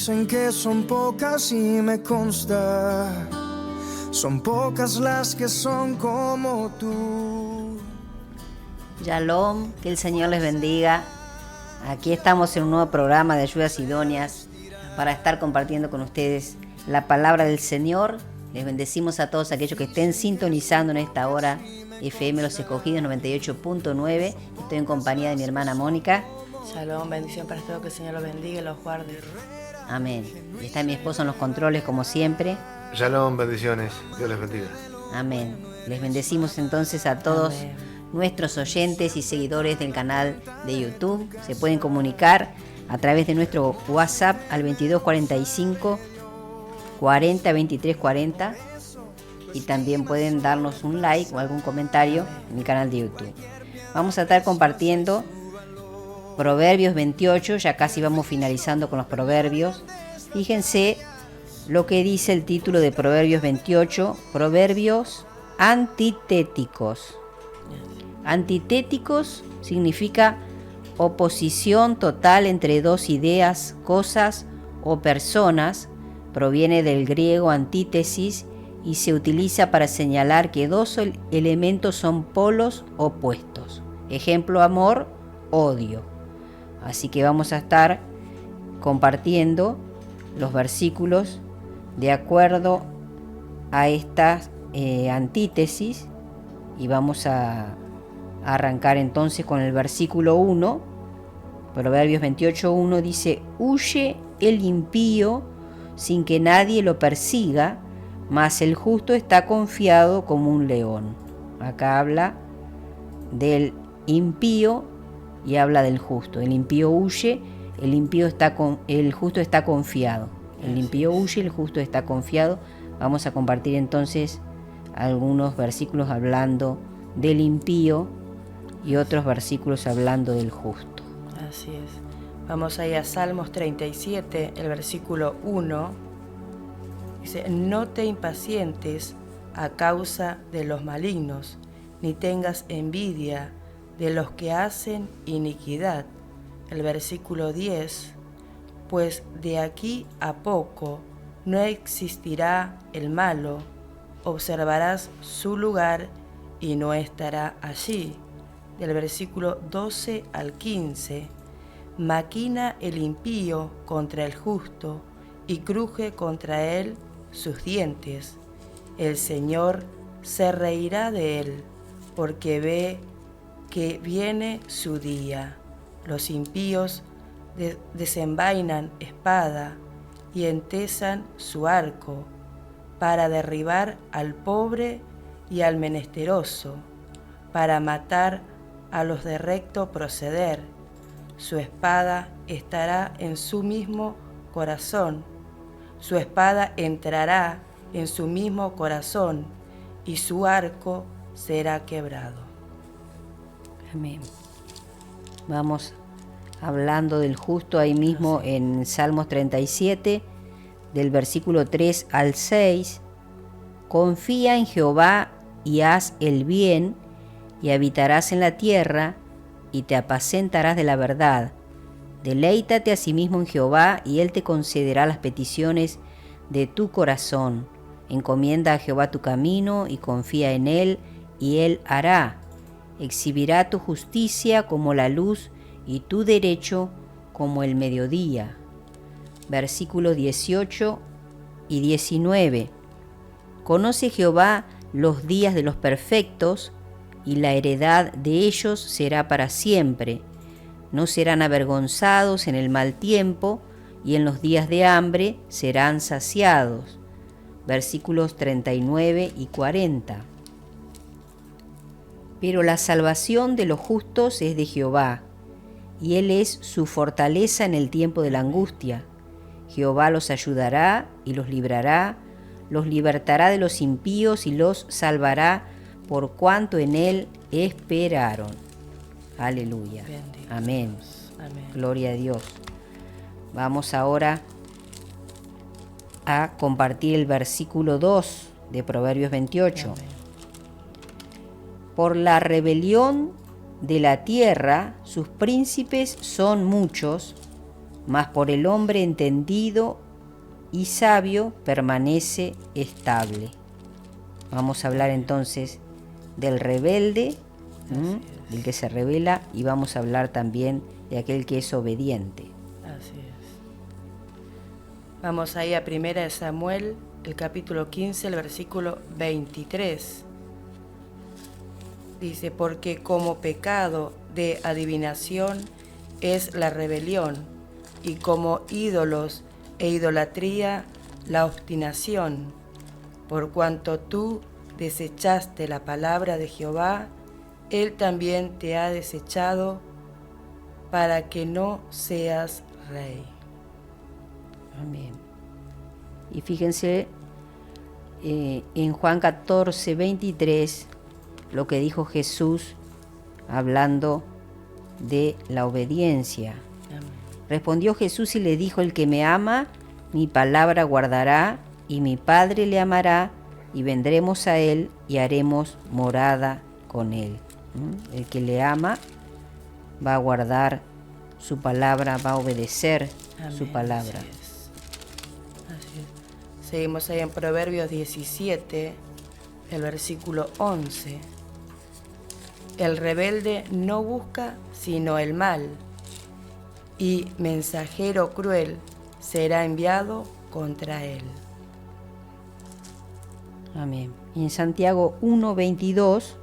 Dicen que son pocas y me consta, son pocas las que son como tú. Shalom, que el Señor les bendiga. Aquí estamos en un nuevo programa de Ayudas Idóneas para estar compartiendo con ustedes la palabra del Señor. Les bendecimos a todos aquellos que estén sintonizando en esta hora FM Los Escogidos 98.9. Estoy en compañía de mi hermana Mónica. Shalom, bendición para todos, que el Señor los bendiga y los guarde. Amén. Y está mi esposo en los controles como siempre. Shalom, bendiciones, Dios les bendiga. Amén. Les bendecimos entonces a todos. Amén. Nuestros oyentes y seguidores del canal de YouTube se pueden comunicar a través de nuestro WhatsApp al 2245 40 23 40 y también pueden darnos un like o algún comentario en mi canal de YouTube. Vamos a estar compartiendo Proverbios 28, ya casi vamos finalizando con los proverbios. Fíjense lo que dice el título de Proverbios 28, proverbios antitéticos. Antitéticos significa oposición total entre dos ideas, cosas o personas. Proviene del griego antítesis y se utiliza para señalar que dos elementos son polos opuestos. Ejemplo, amor, odio. Así que vamos a estar compartiendo los versículos de acuerdo a estas antítesis y vamos a arrancar entonces con el versículo 1. Proverbios 28:1 dice: huye el impío sin que nadie lo persiga, mas el justo está confiado como un león. Acá habla del impío y habla del justo. El impío huye, el justo está confiado. El impío huye, el justo está confiado. Vamos a compartir entonces algunos versículos hablando del impío y otros versículos hablando del justo. Así es. Vamos a ir a Salmos 37, el versículo 1. Dice: no te impacientes a causa de los malignos, ni tengas envidia de los que hacen iniquidad. El versículo 10. Pues de aquí a poco no existirá el malo, observarás su lugar y no estará allí. Del versículo 12 al 15. Maquina el impío contra el justo y cruje contra él sus dientes. El Señor se reirá de él, porque ve que viene su día. Los impíos desenvainan espada y entesan su arco para derribar al pobre y al menesteroso, para matar a los de recto proceder. Su espada estará en su mismo corazón, su espada entrará en su mismo corazón y su arco será quebrado. Amén. Vamos hablando del justo ahí mismo en Salmos 37, del versículo 3 al 6. Confía en Jehová y haz el bien, y habitarás en la tierra, y te apacentarás de la verdad. Deleítate a sí mismo en Jehová, y él te concederá las peticiones de tu corazón. Encomienda a Jehová tu camino, y confía en él, y él hará. Exhibirá tu justicia como la luz, y tu derecho como el mediodía. Versículos 18 y 19. Conoce Jehová los días de los perfectos, y la heredad de ellos será para siempre. No serán avergonzados en el mal tiempo, y en los días de hambre serán saciados. Versículos 39 y 40. Pero la salvación de los justos es de Jehová, y él es su fortaleza en el tiempo de la angustia. Jehová los ayudará y los librará, los libertará de los impíos y los salvará por cuanto en él esperaron. Aleluya. Bendito. Amén. Amén. Gloria a Dios. Vamos ahora a compartir el versículo 2 de Proverbios 28. Amén. Por la rebelión de la tierra, sus príncipes son muchos, mas por el hombre entendido y sabio permanece estable. Vamos a hablar entonces del rebelde, del que se rebela, y vamos a hablar también de aquel que es obediente. Así es. Vamos ahí a 1 Samuel, el capítulo 15, el versículo 23. Dice, porque como pecado de adivinación es la rebelión, y como ídolos e idolatría la obstinación, por cuanto tú desechaste la palabra de Jehová, Él también te ha desechado para que no seas rey. Amén. Y fíjense en Juan 14, 23, lo que dijo Jesús hablando de la obediencia. Amén. Respondió Jesús y le dijo, el que me ama, mi palabra guardará, y mi Padre le amará, y vendremos a él y haremos morada con él. El que le ama va a guardar su palabra, va a obedecer Amén. su palabra. Así es. Así es. Seguimos ahí en Proverbios 17, el versículo 11. El rebelde no busca sino el mal, y mensajero cruel será enviado contra él. Amén. Y en Santiago 1:22,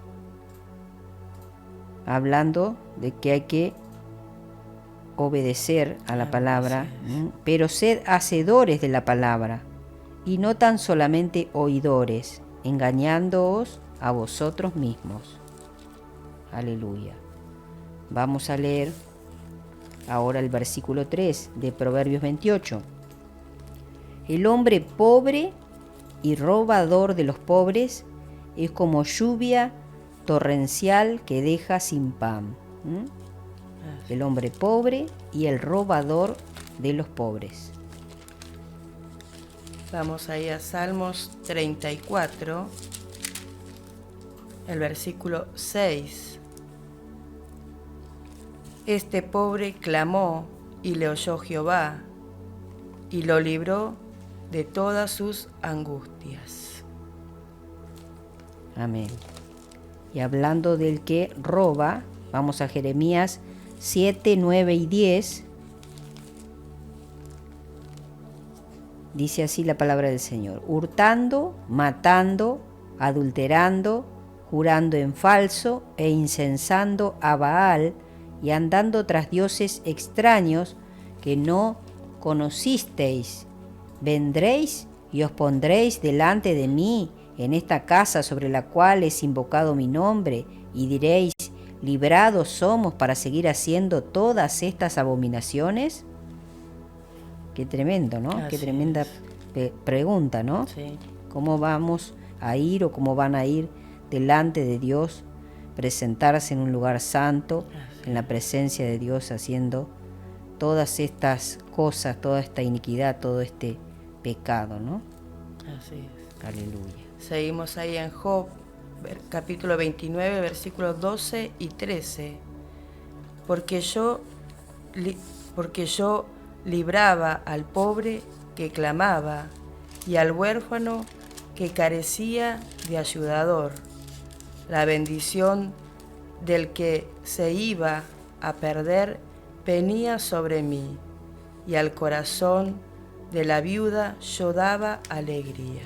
hablando de que hay que obedecer a la palabra, pero sed hacedores de la palabra, y no tan solamente oidores, engañándoos a vosotros mismos. Aleluya. Vamos a leer ahora el versículo 3 de Proverbios 28. El hombre pobre y robador de los pobres es como lluvia torrencial que deja sin pan. El hombre pobre y el robador de los pobres. Vamos ahí a Salmos 34, el versículo 6. Este pobre clamó y le oyó Jehová, y lo libró de todas sus angustias. Amén. Y hablando del que roba, vamos a Jeremías 7, 9 y 10. Dice así la palabra del Señor: hurtando, matando, adulterando, jurando en falso e incensando a Baal, y andando tras dioses extraños que no conocisteis. Vendréis y os pondréis delante de mí en esta casa sobre la cual es invocado mi nombre, y diréis, ¿librados somos para seguir haciendo todas estas abominaciones? Qué tremendo, ¿no? Así Qué tremenda pregunta, ¿no? Sí. ¿Cómo vamos a ir o cómo van a ir delante de Dios, presentarse en un lugar santo, en la presencia de Dios, haciendo todas estas cosas, toda esta iniquidad, todo este pecado, ¿no? Así es. Aleluya. Seguimos ahí en Job, capítulo 29, versículos 12 y 13. Porque yo libraba al pobre que clamaba, y al huérfano que carecía de ayudador. La bendición del que se iba a perder venía sobre mí, y al corazón de la viuda yo daba alegría.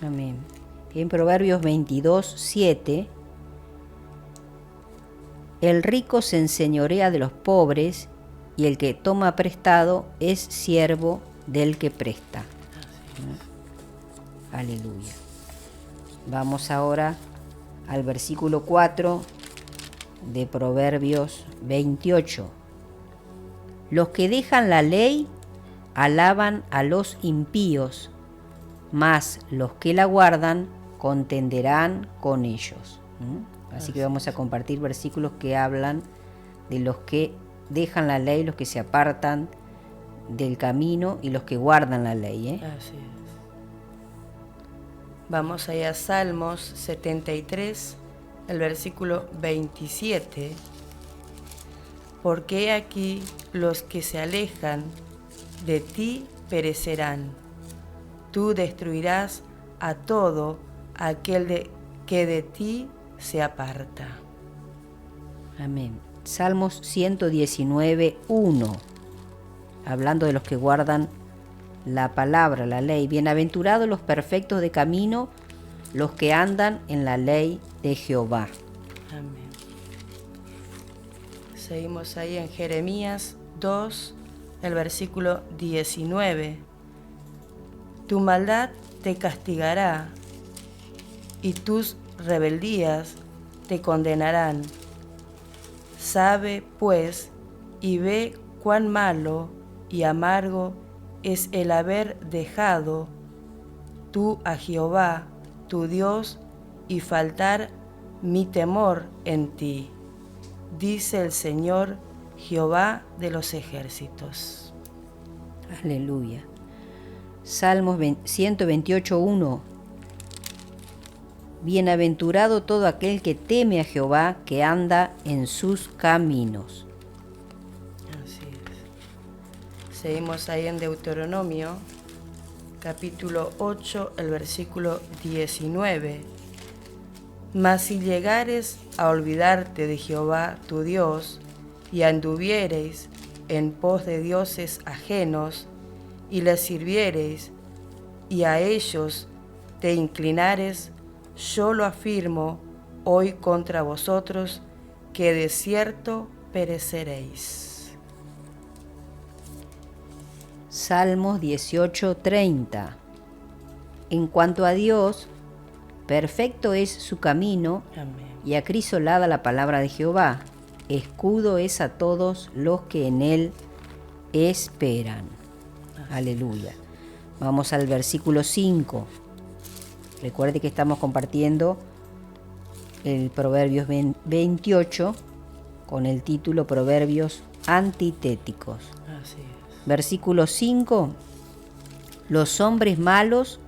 Amén. En Proverbios 22, 7, el rico se enseñorea de los pobres, y el que toma prestado es siervo del que presta. Aleluya. Vamos ahora al versículo 4 de Proverbios 28. Los que dejan la ley alaban a los impíos, mas los que la guardan contenderán con ellos. Así que vamos a compartir versículos que hablan de los que dejan la ley, los que se apartan del camino, y los que guardan la ley. Así es. Vamos allá a Salmos 73, el versículo 27. porque he aquí los que se alejan de ti perecerán. Tú destruirás a todo aquel que de ti se aparta. Amén. Salmos 119, 1. Hablando de los que guardan la palabra, la ley. Bienaventurados los perfectos de camino, los que andan en la ley de Jehová. Amén. Seguimos ahí en Jeremías 2, el versículo 19. Tu maldad te castigará y tus rebeldías te condenarán. Sabe, pues, y ve cuán malo y amargo es el haber dejado tú a Jehová, tu Dios, y faltar mi temor en ti, dice el Señor, Jehová de los ejércitos. Aleluya. Salmos 128, 1. Bienaventurado todo aquel que teme a Jehová, que anda en sus caminos. Así es. Seguimos ahí en Deuteronomio, capítulo 8, el versículo 19. Mas si llegares a olvidarte de Jehová tu Dios, y anduviereis en pos de dioses ajenos, y les sirviereis, y a ellos te inclinares, yo lo afirmo hoy contra vosotros, que de cierto pereceréis. Salmos 18, 30. En cuanto a Dios, perfecto es su camino, Amén. y acrisolada la palabra de Jehová. Escudo es a todos los que en él esperan. Aleluya. Vamos al versículo 5. Recuerde que estamos compartiendo el Proverbios 28 con el título Proverbios antitéticos. Así es. Versículo 5. Los hombres malos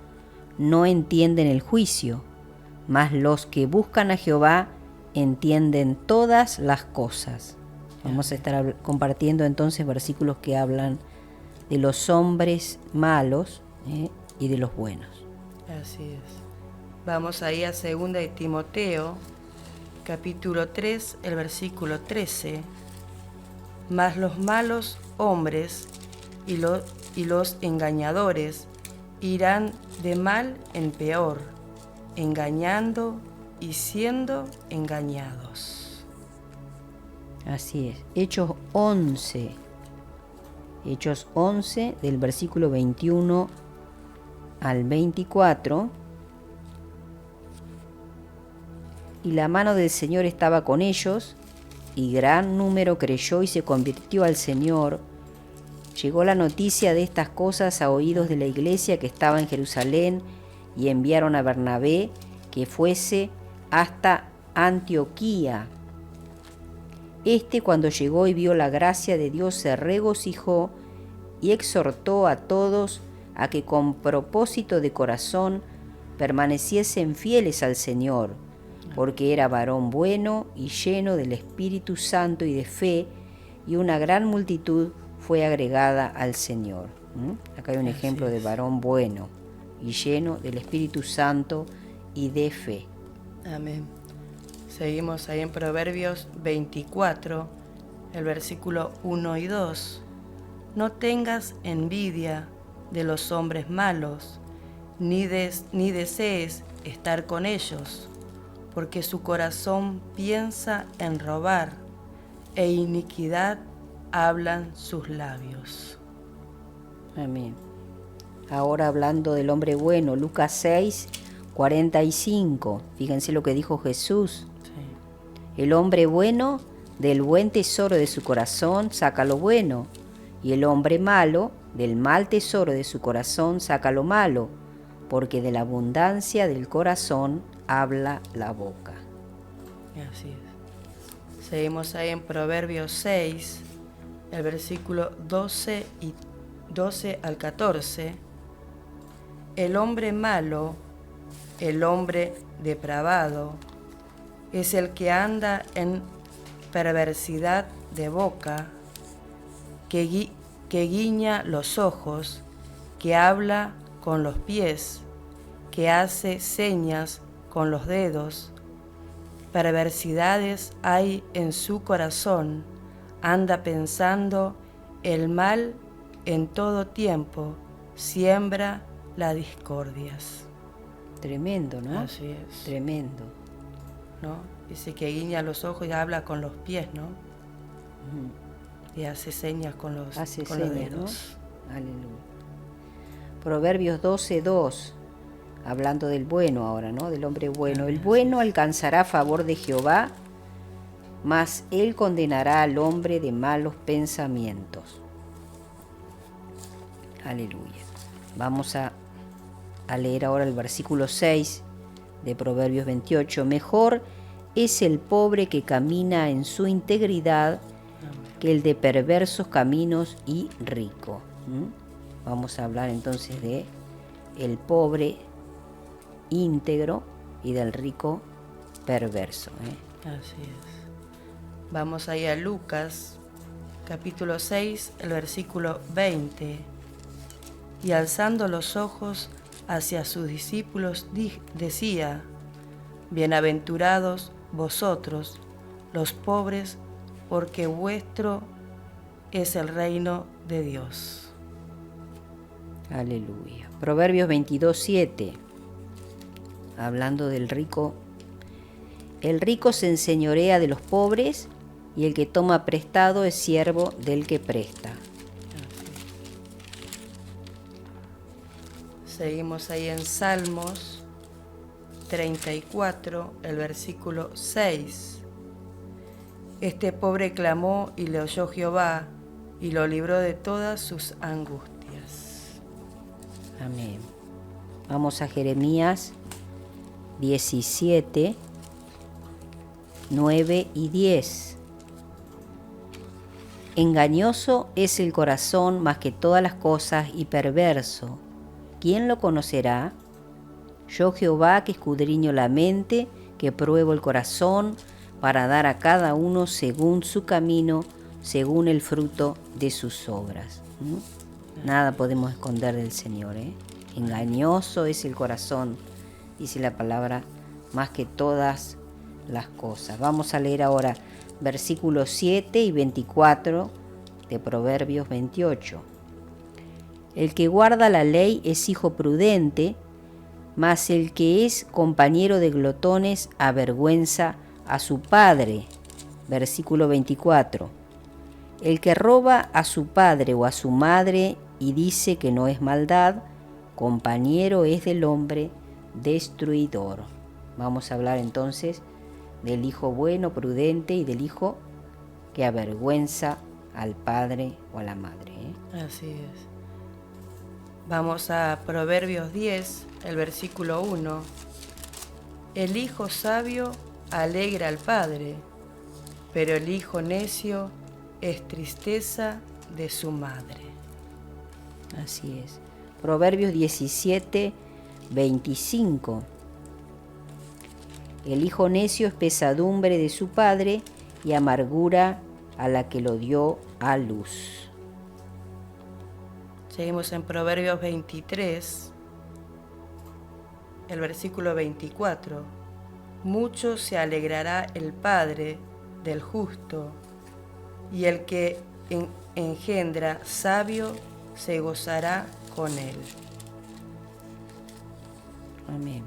no entienden el juicio, mas los que buscan a Jehová entienden todas las cosas. Vamos a estar compartiendo entonces versículos que hablan de los hombres malos y de los buenos. Así es. Vamos ahí a 2 de Timoteo, capítulo 3, el versículo 13. Mas los malos hombres y los engañadores irán de mal en peor, engañando y siendo engañados. Así es. Hechos 11. Hechos 11, del versículo 21 al 24. Y la mano del Señor estaba con ellos, y gran número creyó y se convirtió al Señor. Llegó la noticia de estas cosas a oídos de la iglesia que estaba en Jerusalén, y enviaron a Bernabé que fuese hasta Antioquía. Cuando llegó y vio la gracia de Dios, se regocijó y exhortó a todos a que con propósito de corazón permaneciesen fieles al Señor, porque era varón bueno y lleno del Espíritu Santo y de fe, y una gran multitud fue agregada al Señor. Acá hay un ejemplo de varón bueno y lleno del Espíritu Santo y de fe. Amén. Seguimos ahí en Proverbios 24, el versículo 1 y 2. No tengas envidia de los hombres malos, ni desees estar con ellos, porque su corazón piensa en robar, e iniquidad hablan sus labios. Amén. Ahora hablando del hombre bueno, Lucas 6, 45. Fíjense lo que dijo Jesús. Sí. El hombre bueno del buen tesoro de su corazón saca lo bueno, y el hombre malo del mal tesoro de su corazón saca lo malo, porque de la abundancia del corazón habla la boca. Así es. Seguimos ahí en Proverbios 6, el versículo 12 al 14. El hombre malo, el hombre depravado, es el que anda en perversidad de boca, que guiña los ojos, que habla con los pies, que hace señas con los dedos. Perversidades hay en su corazón, anda pensando el mal en todo tiempo, siembra las discordias. Tremendo, ¿no? Así es. Tremendo. ¿No? Dice que guiña los ojos y habla con los pies, ¿no? Y hace señas con los dedos. ¿No? Aleluya. Proverbios 12:2, hablando del bueno ahora, ¿no? Del hombre bueno. El bueno alcanzará favor de Jehová, mas él condenará al hombre de malos pensamientos. Aleluya. Vamos a leer ahora el versículo 6 de Proverbios 28. Mejor es el pobre que camina en su integridad que el de perversos caminos y rico. Vamos a hablar entonces de el pobre íntegro y del rico perverso. Así es. Vamos ahí a Lucas, capítulo 6, el versículo 20. Y alzando los ojos hacia sus discípulos, decía: Bienaventurados vosotros, los pobres, porque vuestro es el reino de Dios. Aleluya. Proverbios 22:7, hablando del rico. El rico se enseñorea de los pobres, y el que toma prestado es siervo del que presta. Seguimos ahí en Salmos 34, el versículo 6. Este pobre clamó y le oyó Jehová, y lo libró de todas sus angustias. Amén. Vamos a Jeremías 17, 9 y 10. Engañoso es el corazón más que todas las cosas y perverso. ¿Quién lo conocerá? Yo Jehová, que escudriño la mente, que pruebo el corazón, para dar a cada uno según su camino, según el fruto de sus obras. Nada podemos esconder del Señor. Engañoso es el corazón, dice la palabra, más que todas las cosas. Vamos a leer ahora versículos 7 y 24 de Proverbios 28. El que guarda la ley es hijo prudente, mas el que es compañero de glotones avergüenza a su padre. Versículo 24. El que roba a su padre o a su madre y dice que no es maldad, compañero es del hombre destruidor. Vamos a hablar entonces del hijo bueno, prudente, y del hijo que avergüenza al padre o a la madre. Así es. Vamos a Proverbios 10, el versículo 1. El hijo sabio alegra al padre, pero el hijo necio es tristeza de su madre. Así es. Proverbios 17, 25. El hijo necio es pesadumbre de su padre y amargura a la que lo dio a luz. Seguimos en Proverbios 23, el versículo 24. Mucho se alegrará el padre del justo, y el que engendra sabio se gozará con él. Amén.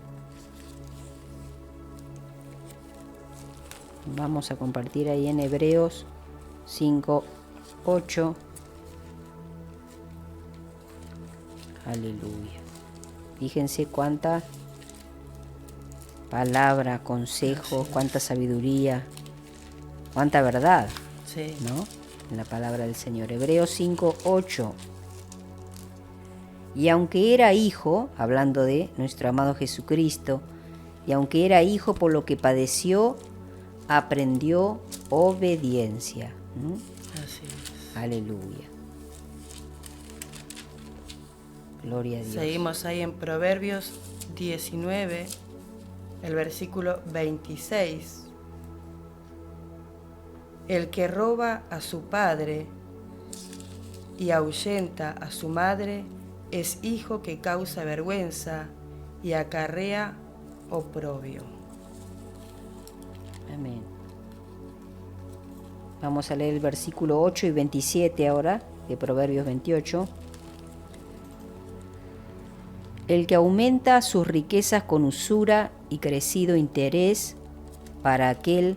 Vamos a compartir ahí en Hebreos 5, 8. Aleluya. Fíjense cuánta palabra, consejo, cuánta sabiduría, cuánta verdad, Sí. ¿no? En la palabra del Señor. Hebreos 5, 8. Y aunque era hijo, hablando de nuestro amado Jesucristo, y aunque era hijo, por lo que padeció, aprendió obediencia. Así es. Aleluya. Gloria a Dios. Seguimos ahí en Proverbios 19, el versículo 26. El que roba a su padre y ahuyenta a su madre es hijo que causa vergüenza y acarrea oprobio. Amén. Vamos a leer el versículo 8 y 27 ahora, de Proverbios 28. El que aumenta sus riquezas con usura y crecido interés, para aquel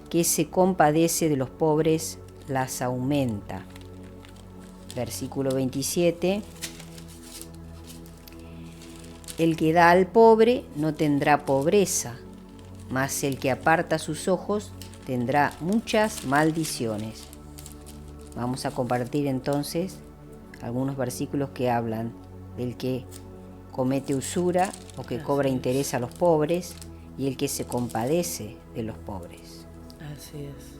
que se compadece de los pobres, las aumenta. Versículo 27. El que da al pobre no tendrá pobreza, mas el que aparta sus ojos tendrá muchas maldiciones. Vamos a compartir entonces algunos versículos que hablan del que comete usura o que cobra interés a los pobres y el que se compadece de los pobres. Así es.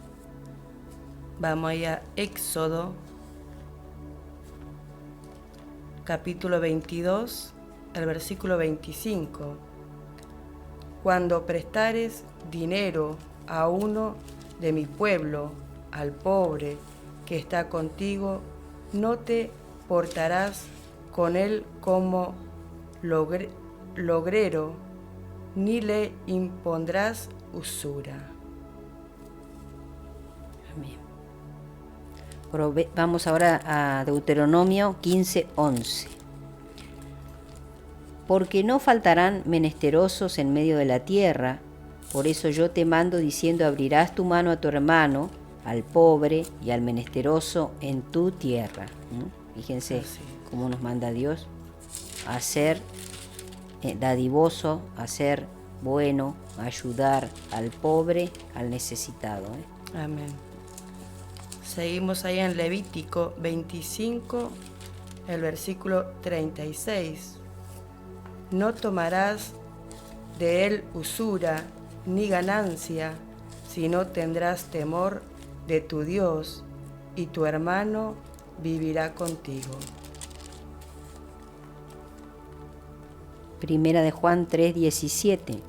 Vamos ahí a Éxodo, capítulo 22, el versículo 25. Cuando prestares dinero a uno de mi pueblo, al pobre que está contigo, no te portarás con él como logrero, ni le impondrás usura. Amén. Vamos ahora a Deuteronomio 15:11. Porque no faltarán menesterosos en medio de la tierra, por eso yo te mando diciendo: abrirás tu mano a tu hermano, al pobre y al menesteroso en tu tierra. Fíjense cómo nos manda Dios a ser dadivoso, a ser bueno, a ayudar al pobre, al necesitado. Amén. Seguimos ahí en Levítico 25, el versículo 36. No tomarás de él usura ni ganancia, sino tendrás temor de tu Dios, y tu hermano vivirá contigo. Primera de Juan 3:17.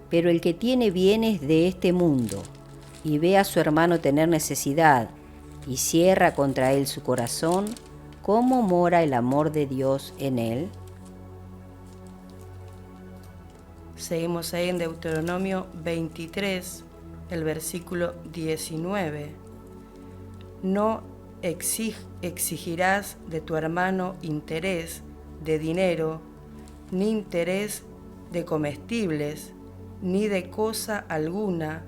Pero el que tiene bienes de este mundo y ve a su hermano tener necesidad y cierra contra él su corazón, ¿cómo mora el amor de Dios en él? Seguimos ahí en Deuteronomio 23, el versículo 19. No exigirás de tu hermano interés de dinero, ni interés de comestibles, ni de cosa alguna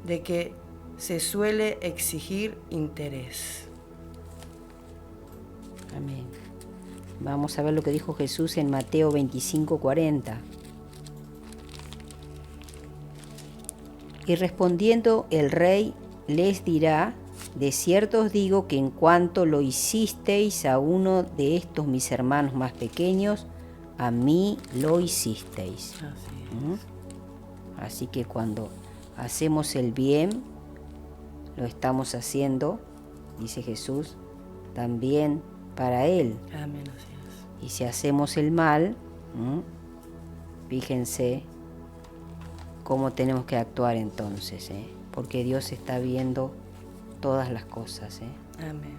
de que se suele exigir interés. Amén. Vamos a ver lo que dijo Jesús en Mateo 25:40. Y respondiendo el rey les dirá: de cierto os digo que en cuanto lo hicisteis a uno de estos mis hermanos más pequeños, a mí lo hicisteis. Así que cuando hacemos el bien, lo estamos haciendo, dice Jesús, también para Él. Amén, así es. Y si hacemos el mal, fíjense cómo tenemos que actuar entonces, porque Dios está viendo todas las cosas. Amén.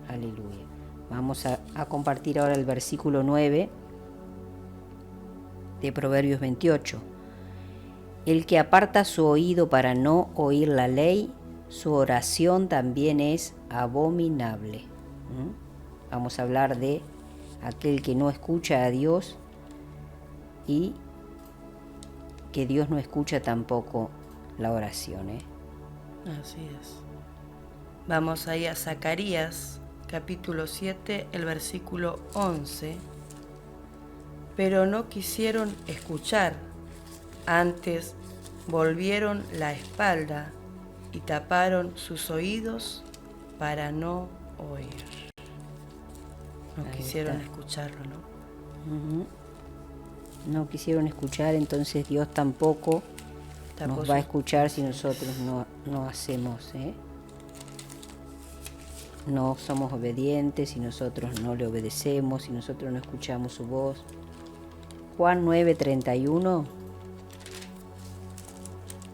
Aleluya. Vamos a compartir ahora el versículo 9 de Proverbios 28. El que aparta su oído para no oír la ley, su oración también es abominable. Vamos a hablar de aquel que no escucha a Dios y que Dios no escucha tampoco la oración. Así es. Vamos ahí a Zacarías, capítulo 7, el versículo 11. Pero no quisieron escuchar, antes volvieron la espalda y taparon sus oídos para no oír. No Ahí quisieron está. escucharlo, ¿no? No quisieron escuchar, entonces Dios tampoco Tapó nos va a sus- escuchar si nosotros no hacemos, no somos obedientes, si nosotros no le obedecemos, si nosotros no escuchamos su voz. Juan 9:31.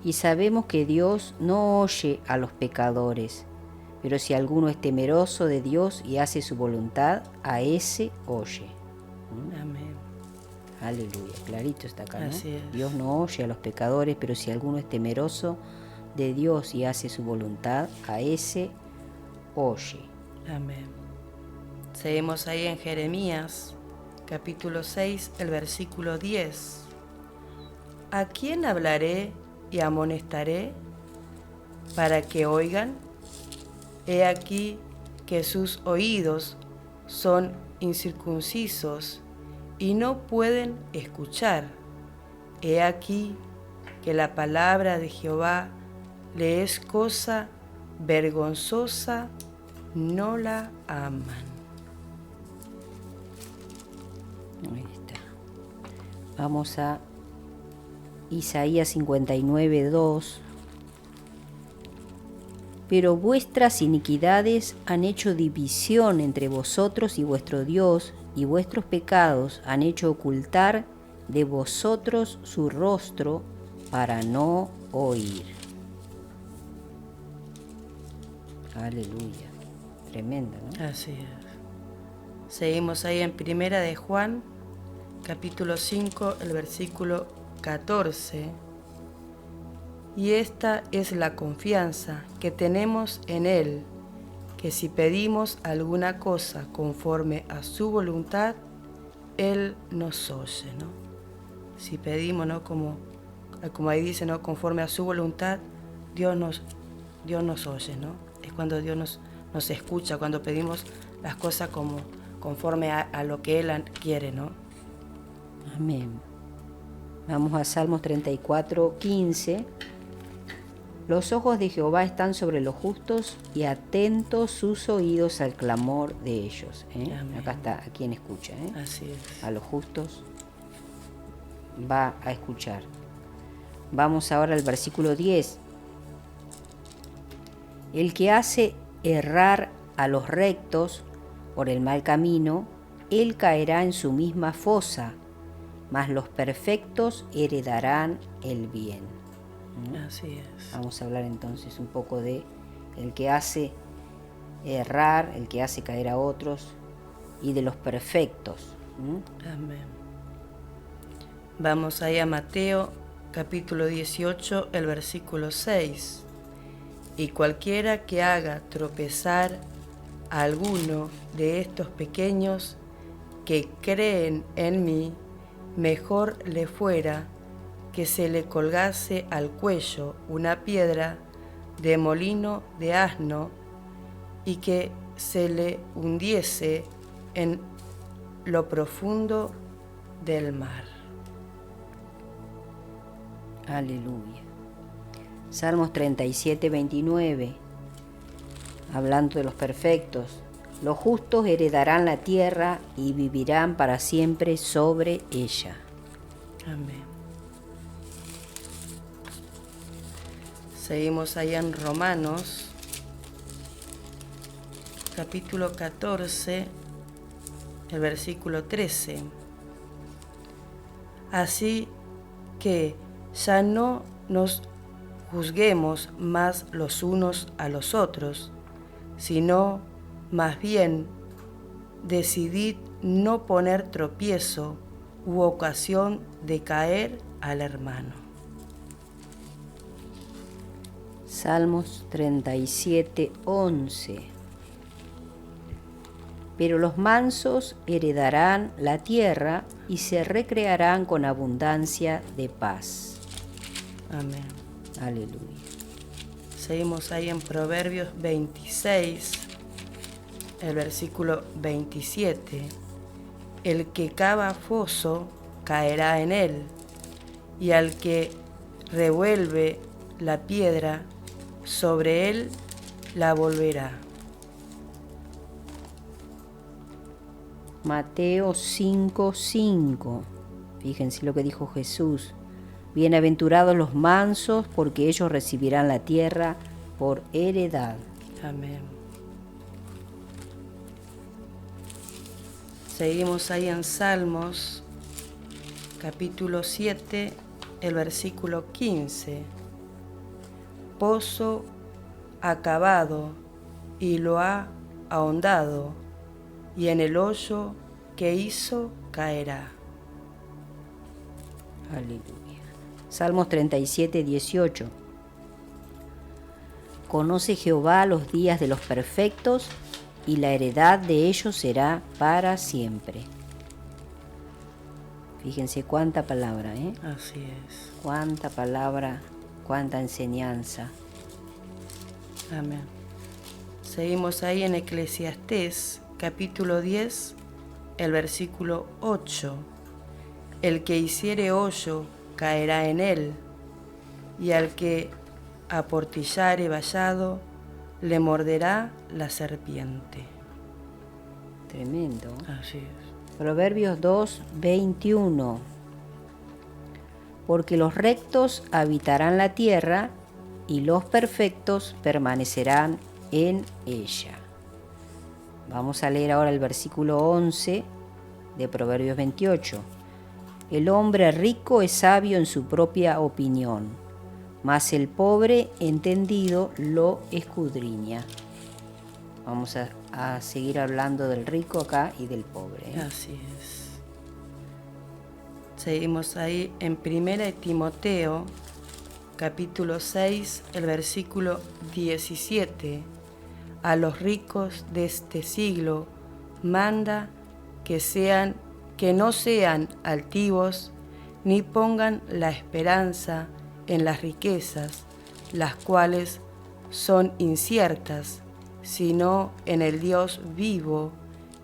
Y sabemos que Dios no oye a los pecadores, pero si alguno es temeroso de Dios y hace su voluntad, a ese oye. Amén. Aleluya, clarito está acá, ¿no? Así es. Dios no oye a los pecadores, pero si alguno es temeroso de Dios y hace su voluntad, a ese oye. Amén. Seguimos ahí en Jeremías, capítulo 6, el versículo 10. ¿A quién hablaré y amonestaré para que oigan? He aquí que sus oídos son incircuncisos y no pueden escuchar. He aquí que la palabra de Jehová le es cosa vergonzosa, no la aman. Ahí está. Vamos a Isaías 59, 2. Pero vuestras iniquidades han hecho división entre vosotros y vuestro Dios, y vuestros pecados han hecho ocultar de vosotros su rostro para no oír. Aleluya. Tremenda, ¿no? Así es. Seguimos ahí en Primera de Juan, capítulo 5, el versículo 14. Y esta es la confianza que tenemos en Él, que si pedimos alguna cosa conforme a su voluntad, Él nos oye, ¿no? Si pedimos, ¿no? Como ahí dice, ¿no? Conforme a su voluntad, Dios nos oye, ¿no? Es cuando Dios nos escucha, cuando pedimos las cosas conforme a lo que Él quiere, ¿no? Amén. Vamos a Salmos 34, 15. Los ojos de Jehová están sobre los justos y atentos sus oídos al clamor de ellos. Acá está, a quien escucha. Así es. A los justos va a escuchar. Vamos ahora al versículo 10. El que hace errar a los rectos por el mal camino, él caerá en su misma fosa, mas los perfectos heredarán el bien. Así es. Vamos a hablar entonces un poco de el que hace errar, el que hace caer a otros, y de los perfectos. Amén. Vamos ahí a Mateo, capítulo 18, el versículo 6. Y cualquiera que haga tropezar a alguno de estos pequeños que creen en mí, mejor le fuera que se le colgase al cuello una piedra de molino de asno y que se le hundiese en lo profundo del mar. Aleluya. Salmos 37, 29. Hablando de los perfectos. Los justos heredarán la tierra y vivirán para siempre sobre ella. Amén. Seguimos allá en Romanos, capítulo 14, el versículo 13. Así que ya no nos juzguemos más los unos a los otros, sino más bien decidid no poner tropiezo u ocasión de caer al hermano. Salmos 37, 11. Pero los mansos heredarán la tierra y se recrearán con abundancia de paz. Amén. Aleluya. Seguimos ahí en Proverbios 26, el versículo 27. El que cava foso caerá en él, y al que revuelve la piedra, sobre él la volverá. Mateo 5, 5. Fíjense lo que dijo Jesús. Bienaventurados los mansos, porque ellos recibirán la tierra por heredad. Amén. Seguimos ahí en Salmos, capítulo 7, el versículo 15. pozo ha cavado y lo ha ahondado, y en el hoyo que hizo caerá. Aleluya. Salmos 37, 18. Conoce Jehová los días de los perfectos, y la heredad de ellos será para siempre. Fíjense cuánta palabra, ¿eh? Así es. Cuánta palabra, cuánta enseñanza. Amén. Seguimos ahí en Eclesiastés, capítulo 10, el versículo 8. El que hiciere hoyo caerá en él, y al que aportillare vallado le morderá la serpiente. Tremendo. Así es. Proverbios 2, 21. Porque los rectos habitarán la tierra, y los perfectos permanecerán en ella. Vamos a leer ahora el versículo 11 de Proverbios 28. El hombre rico es sabio en su propia opinión, mas el pobre entendido lo escudriña. Vamos a seguir hablando del rico acá y del pobre, ¿eh? Así es. Seguimos ahí en 1 Timoteo, capítulo 6, el versículo 17. A los ricos de este siglo manda que no sean altivos, ni pongan la esperanza en las riquezas, las cuales son inciertas, sino en el Dios vivo,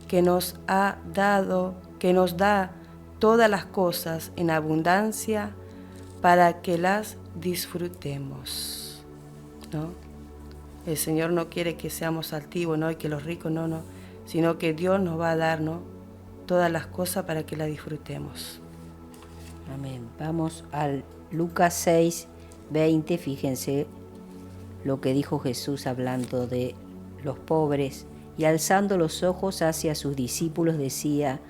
que nos ha dado, que nos da todas las cosas en abundancia para que las disfrutemos, ¿no? El Señor no quiere que seamos altivos, ¿no? Y que los ricos no, sino que Dios nos va a dar, ¿no?, todas las cosas para que las disfrutemos. Amén. Vamos al Lucas 6, 20. Fíjense lo que dijo Jesús hablando de los pobres. Y alzando los ojos hacia sus discípulos decía: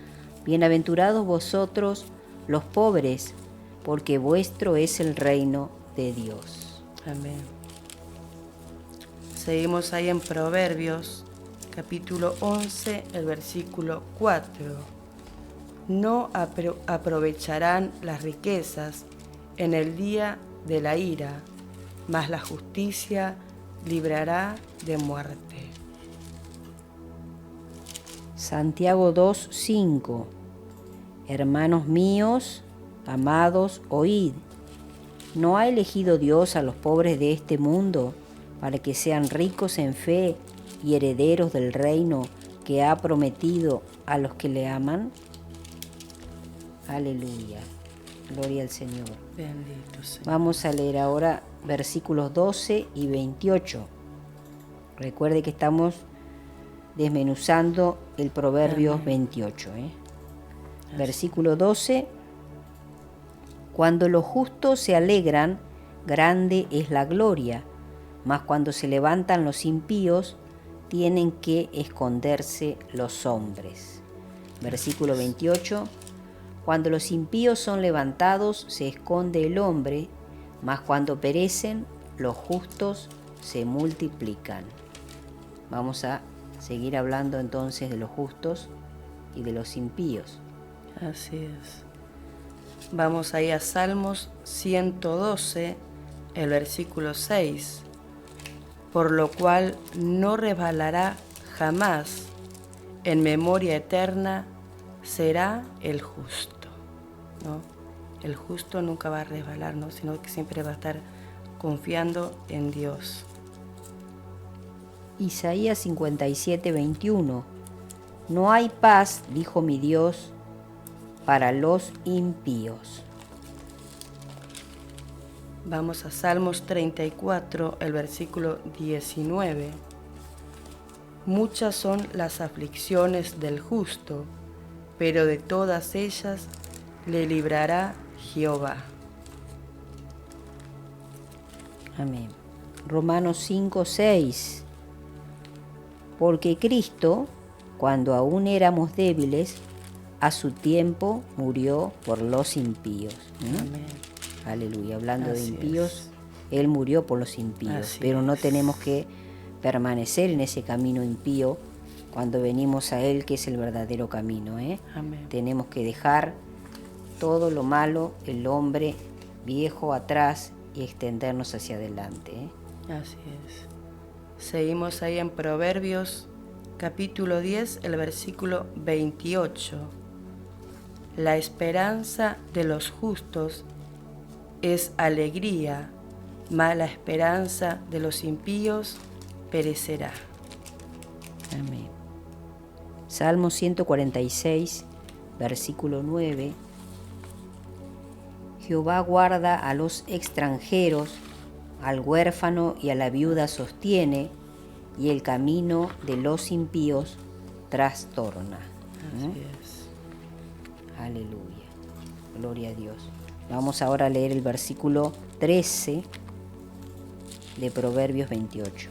bienaventurados vosotros los pobres, porque vuestro es el reino de Dios. Amén. Seguimos ahí en Proverbios, capítulo 11, el versículo 4. No aprovecharán las riquezas en el día de la ira, mas la justicia librará de muerte. Santiago 2, 5. Hermanos míos, amados, oíd. ¿No ha elegido Dios a los pobres de este mundo para que sean ricos en fe y herederos del reino que ha prometido a los que le aman? Aleluya. Gloria al Señor. Bendito Señor. Vamos a leer ahora versículos 12 y 28. Recuerde que estamos desmenuzando el Proverbio 28. Versículo 12. Cuando los justos se alegran, grande es la gloria, mas cuando se levantan los impíos, tienen que esconderse los hombres. Versículo 28. Cuando los impíos son levantados, se esconde el hombre, mas cuando perecen, los justos se multiplican. Vamos a seguir hablando entonces de los justos y de los impíos. Así es. Vamos ahí a Salmos 112, el versículo 6. Por lo cual no resbalará jamás, en memoria eterna será el justo, ¿no? El justo nunca va a resbalar, ¿no?, sino que siempre va a estar confiando en Dios. Isaías 57, 21. No hay paz, dijo mi Dios, para los impíos. Vamos a Salmos 34, el versículo 19. Muchas son las aflicciones del justo, pero de todas ellas le librará Jehová. Amén. Romanos 5, 6. Porque Cristo, cuando aún éramos débiles, a su tiempo murió por los impíos. Amén. Aleluya. Hablando Así de impíos, Él murió por los impíos, Así pero no es. tenemos que permanecer en ese camino impío cuando venimos a Él, que es el verdadero camino. Amén. Tenemos que dejar todo lo malo, el hombre viejo atrás y extendernos hacia adelante. Así es. Seguimos ahí en Proverbios, capítulo 10, el versículo 28. La esperanza de los justos es alegría, mas la esperanza de los impíos perecerá. Amén. Salmo 146, versículo 9. Jehová guarda a los extranjeros, al huérfano y a la viuda sostiene, y el camino de los impíos trastorna. Así es. Aleluya. Gloria a Dios. Vamos ahora a leer el versículo 13 de Proverbios 28.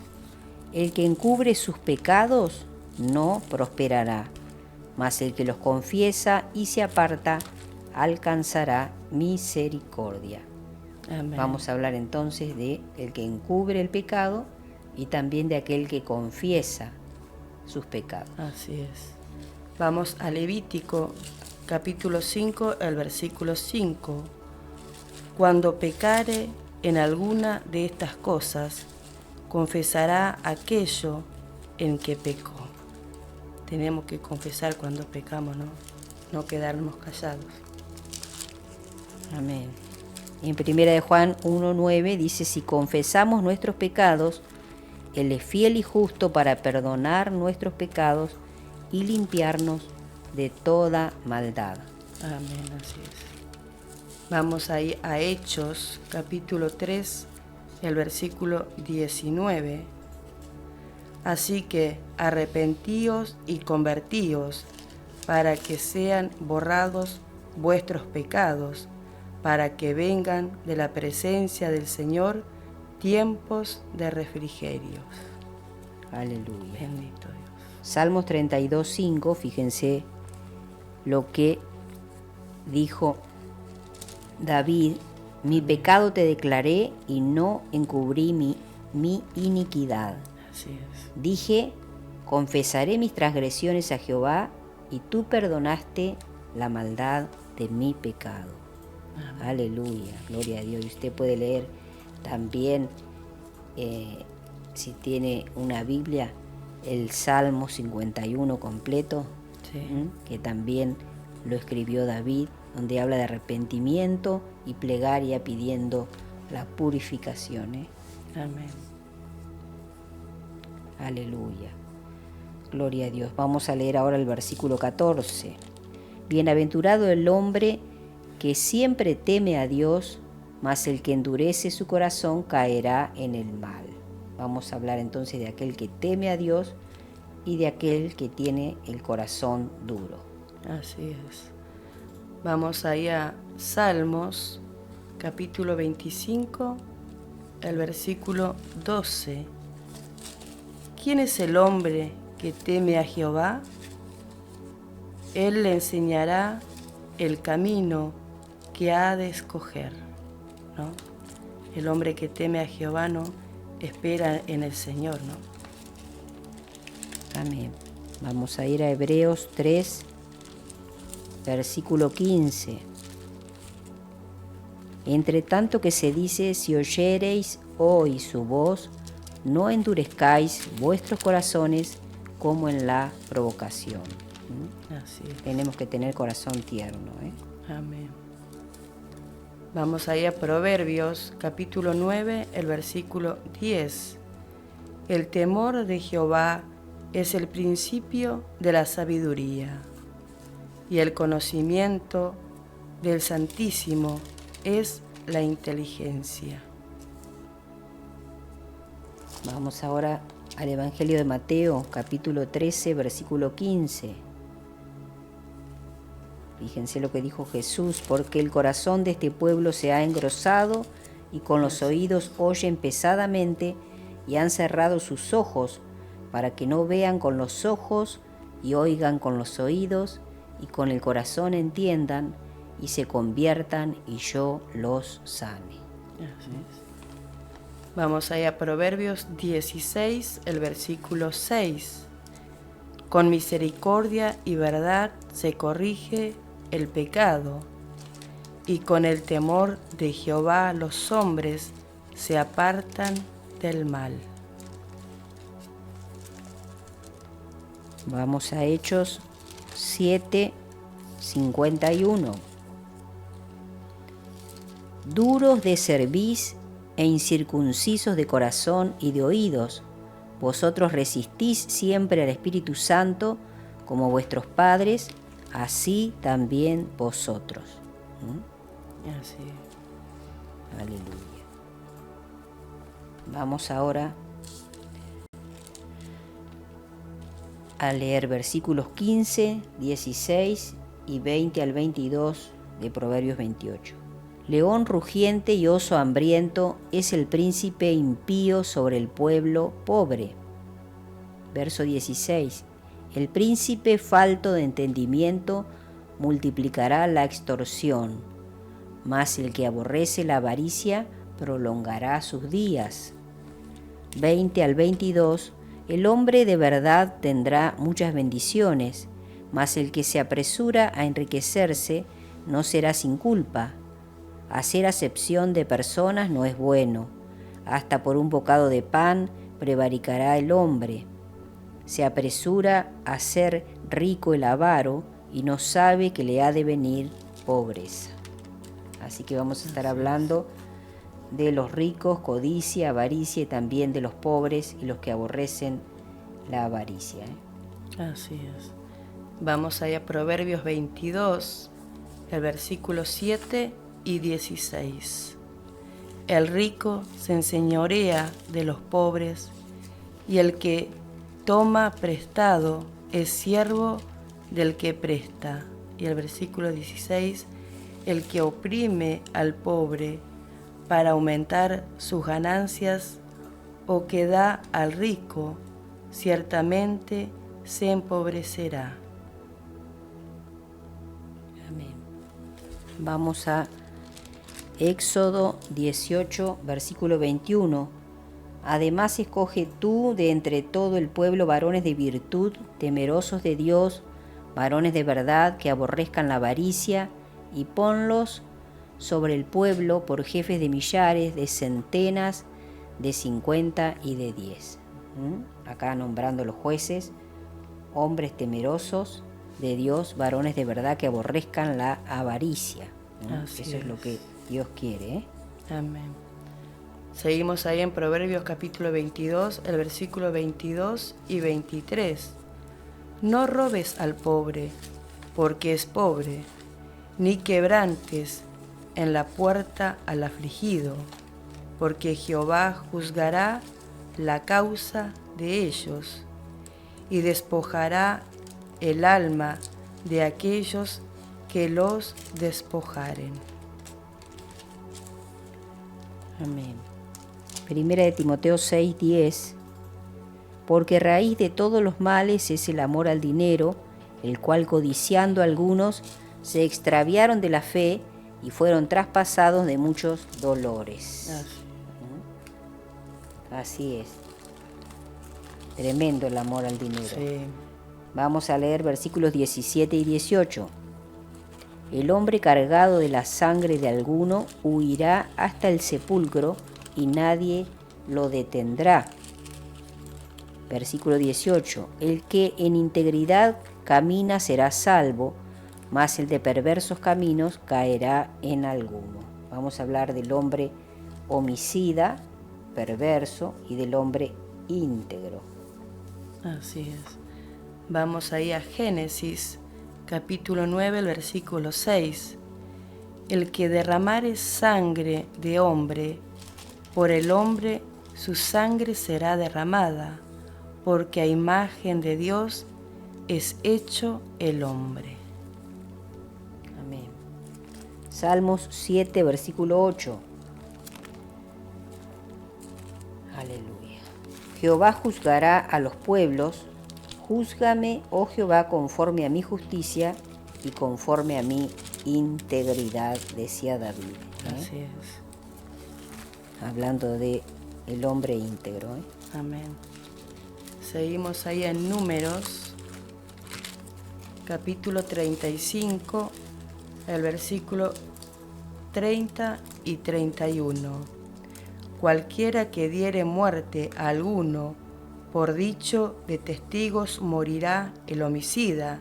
El que encubre sus pecados no prosperará, mas el que los confiesa y se aparta alcanzará misericordia. Amén. Vamos a hablar entonces de el que encubre el pecado y también de aquel que confiesa sus pecados. Así es. Vamos a Levítico, capítulo 5, el versículo 5. Cuando pecare en alguna de estas cosas, confesará aquello en que pecó. Tenemos que confesar cuando pecamos, ¿no? No quedarnos callados. Amén. En 1 de Juan 1:9 dice: si confesamos nuestros pecados, Él es fiel y justo para perdonar nuestros pecados y limpiarnos de toda maldad. Amén, así es. Vamos ahí a Hechos, capítulo 3, el versículo 19. Así que arrepentíos y convertíos para que sean borrados vuestros pecados, para que vengan de la presencia del Señor tiempos de refrigerio. Aleluya. Bendito Dios. Salmos 32:5, fíjense lo que dijo David: mi pecado te declaré y no encubrí mi iniquidad. Así es. Dije, confesaré mis transgresiones a Jehová, y tú perdonaste la maldad de mi pecado. Amén. Aleluya, gloria a Dios. Y usted puede leer también, si tiene una Biblia, el Salmo 51 completo, Sí. que también lo escribió David, donde habla de arrepentimiento y plegaria pidiendo la purificación. Amén. Aleluya. Gloria a Dios. Vamos a leer ahora el versículo 14. Bienaventurado el hombre que siempre teme a Dios, mas el que endurece su corazón caerá en el mal. Vamos a hablar entonces de aquel que teme a Dios y de aquel que tiene el corazón duro. Así es. Vamos ahí a Salmos, capítulo 25, el versículo 12. ¿Quién es el hombre que teme a Jehová? Él le enseñará el camino que ha de escoger, ¿no? El hombre que teme a Jehová, ¿no?, espera en el Señor, ¿no? Amén. Vamos a ir a Hebreos 3, versículo 15. Entre tanto que se dice: si oyereis hoy su voz, no endurezcáis vuestros corazones como en la provocación. Así es. Tenemos que tener corazón tierno. Amén. Vamos ahí a Proverbios, capítulo 9, el versículo 10. El temor de Jehová es el principio de la sabiduría, y el conocimiento del Santísimo es la inteligencia. Vamos ahora al Evangelio de Mateo, capítulo 13, versículo 15. Fíjense lo que dijo Jesús: porque el corazón de este pueblo se ha engrosado y con los oídos oyen pesadamente y han cerrado sus ojos para que no vean con los ojos y oigan con los oídos y con el corazón entiendan y se conviertan y yo los sane. Así es. Vamos ahí a Proverbios 16, el versículo 6. Con misericordia y verdad se corrige el pecado, y con el temor de Jehová los hombres se apartan del mal. Vamos a Hechos 7, 51. Duros de cerviz e incircuncisos de corazón y de oídos, vosotros resistís siempre al Espíritu Santo, como vuestros padres, así también vosotros. Así. Aleluya. Vamos ahora a leer versículos 15, 16 y 20 al 22 de Proverbios 28. León rugiente y oso hambriento es el príncipe impío sobre el pueblo pobre. Verso 16. El príncipe falto de entendimiento multiplicará la extorsión, mas el que aborrece la avaricia prolongará sus días. 20 al 22. El hombre de verdad tendrá muchas bendiciones, mas el que se apresura a enriquecerse no será sin culpa. Hacer acepción de personas no es bueno. Hasta por un bocado de pan prevaricará el hombre. Se apresura a ser rico el avaro y no sabe que le ha de venir pobreza. Así que vamos a estar hablando de los ricos, codicia, avaricia, y también de los pobres y los que aborrecen la avaricia. Así es. Vamos ahí a Proverbios 22, el versículo 7 y 16. El rico se enseñorea de los pobres, y el que toma prestado es siervo del que presta. Y el versículo 16, el que oprime al pobre para aumentar sus ganancias, o que da al rico, ciertamente se empobrecerá. Amén. Vamos a Éxodo 18, versículo 21. Además escoge tú de entre todo el pueblo varones de virtud, temerosos de Dios, varones de verdad que aborrezcan la avaricia, y ponlos sobre el pueblo por jefes de millares, de centenas, de 50 y de 10. Acá nombrando los jueces, hombres temerosos de Dios, varones de verdad que aborrezcan la avaricia. Eso es lo que Dios quiere. Amén. Seguimos ahí en Proverbios capítulo 22, el versículo 22 y 23. No robes al pobre, porque es pobre, ni quebrantes en la puerta al afligido, porque Jehová juzgará la causa de ellos y despojará el alma de aquellos que los despojaren. Amén. Primera de Timoteo 6:10. Porque raíz de todos los males es el amor al dinero, el cual codiciando algunos se extraviaron de la fe y fueron traspasados de muchos dolores. Así es. Tremendo el amor al dinero. Sí. Vamos a leer versículos 17 y 18. El hombre cargado de la sangre de alguno huirá hasta el sepulcro y nadie lo detendrá. Versículo 18. El que en integridad camina será salvo, mas el de perversos caminos caerá en alguno. Vamos a hablar del hombre homicida, perverso, y del hombre íntegro. Así es. Vamos ahí a Génesis, capítulo 9, el versículo 6. El que derramare sangre de hombre, por el hombre su sangre será derramada, porque a imagen de Dios es hecho el hombre. Amén. Salmos 7, versículo 8. Aleluya. Jehová juzgará a los pueblos. Júzgame, oh Jehová, conforme a mi justicia y conforme a mi integridad, decía David. Así es. Hablando de el hombre íntegro. Amén. Seguimos ahí en Números, capítulo 35, el versículo 30 y 31. Cualquiera que diere muerte a alguno, por dicho de testigos morirá el homicida,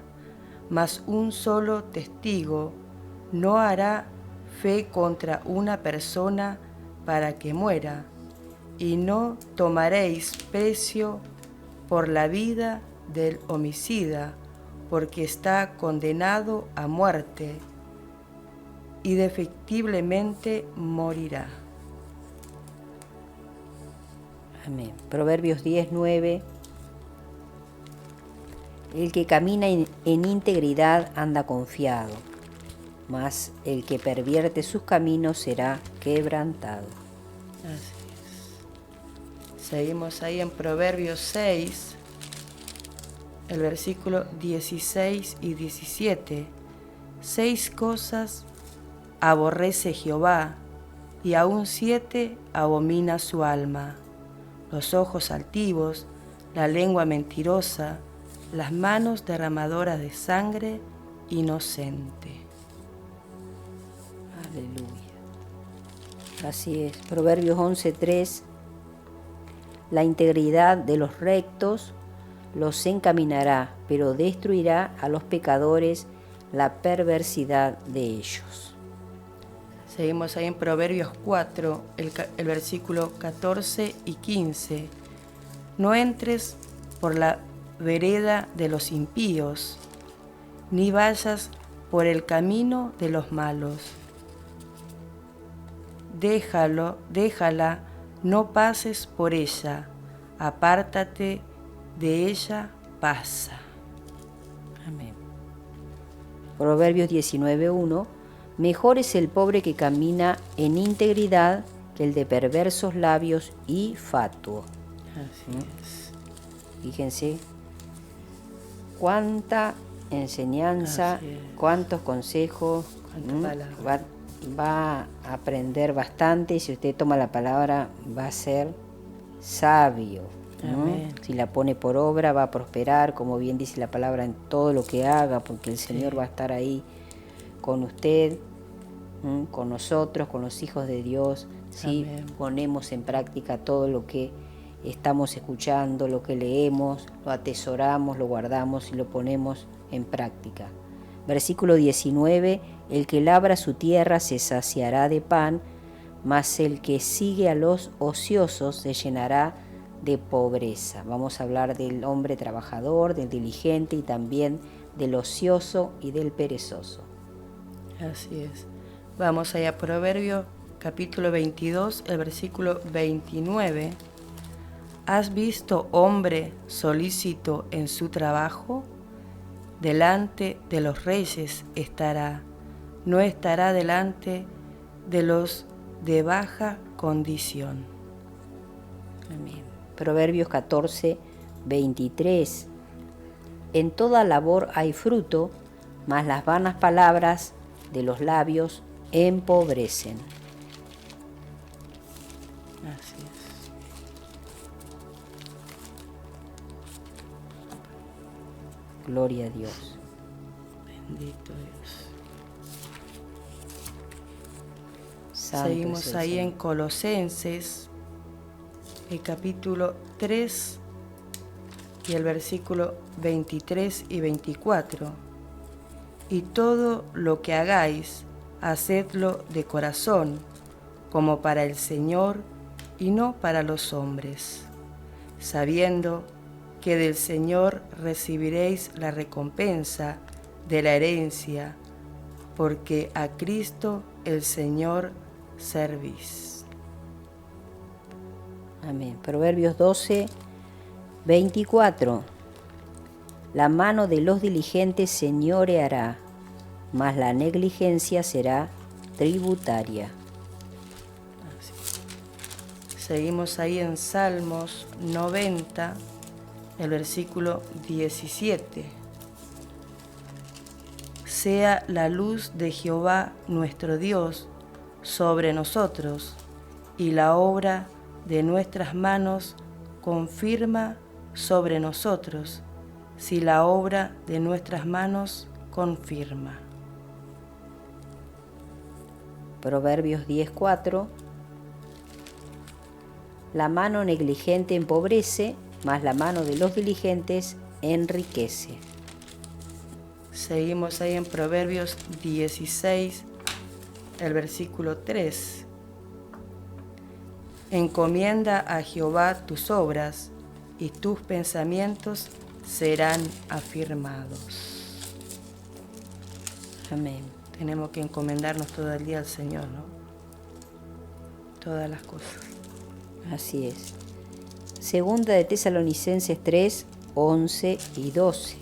mas un solo testigo no hará fe contra una persona para que muera, y no tomaréis precio por la vida del homicida, porque está condenado a muerte, y defectiblemente morirá. Amén. Proverbios 10:9. El que camina en integridad anda confiado, mas el que pervierte sus caminos será quebrantado. Así es. Seguimos ahí en Proverbios 6, el versículo 16 y 17. 6 cosas aborrece Jehová, y aún 7 abomina su alma: los ojos altivos, la lengua mentirosa, las manos derramadoras de sangre inocente. Aleluya. Así es. Proverbios 11:3. La integridad de los rectos los encaminará, pero destruirá a los pecadores la perversidad de ellos. Seguimos ahí en Proverbios 4, el versículo 14 y 15. No entres por la vereda de los impíos, ni vayas por el camino de los malos. Déjala, no pases por ella, apártate de ella, pasa. Amén. Proverbios 19:1. Mejor es el pobre que camina en integridad que el de perversos labios y fatuo. Así es. Fíjense cuánta enseñanza, cuántos consejos. Va a aprender bastante, y si usted toma la palabra va a ser sabio. Amén. Si la pone por obra va a prosperar, como bien dice la palabra, en todo lo que haga, porque el Señor va a estar ahí con usted, con nosotros, con los hijos de Dios. Si ponemos en práctica todo lo que estamos escuchando, lo que leemos, lo atesoramos, lo guardamos y lo ponemos en práctica. Versículo 19. El que labra su tierra se saciará de pan, mas el que sigue a los ociosos se llenará de pobreza. Vamos a hablar del hombre trabajador, del diligente, y también del ocioso y del perezoso. Así es. Vamos allá a Proverbio capítulo 22, el versículo 29. ¿Has visto hombre solícito en su trabajo? Delante de los reyes estará, no estará delante de los de baja condición. Amén. Proverbios 14, 23. En toda labor hay fruto, mas las vanas palabras de los labios empobrecen. Así es. Gloria a Dios. Bendito Dios. Santo Seguimos es el ahí Señor. en Colosenses, el capítulo 3 y el versículo 23 y 24. Y todo lo que hagáis, hacedlo de corazón, como para el Señor y no para los hombres, sabiendo que del Señor recibiréis la recompensa de la herencia, porque a Cristo el Señor servís. Amén. Proverbios 12, 24. La mano de los diligentes señoreará, mas la negligencia será tributaria. Seguimos ahí en Salmos 90, el versículo 17. Sea la luz de Jehová nuestro Dios sobre nosotros, y la obra de nuestras manos confirma sobre nosotros, si la obra de nuestras manos confirma. Proverbios 10:4. La mano negligente empobrece, mas la mano de los diligentes enriquece. Seguimos ahí en Proverbios 16, el versículo 3. Encomienda a Jehová tus obras, y tus pensamientos serán afirmados. Amén. Tenemos que encomendarnos todo el día al Señor, ¿no? Todas las cosas. Así es. Segunda de Tesalonicenses 3, 11 y 12.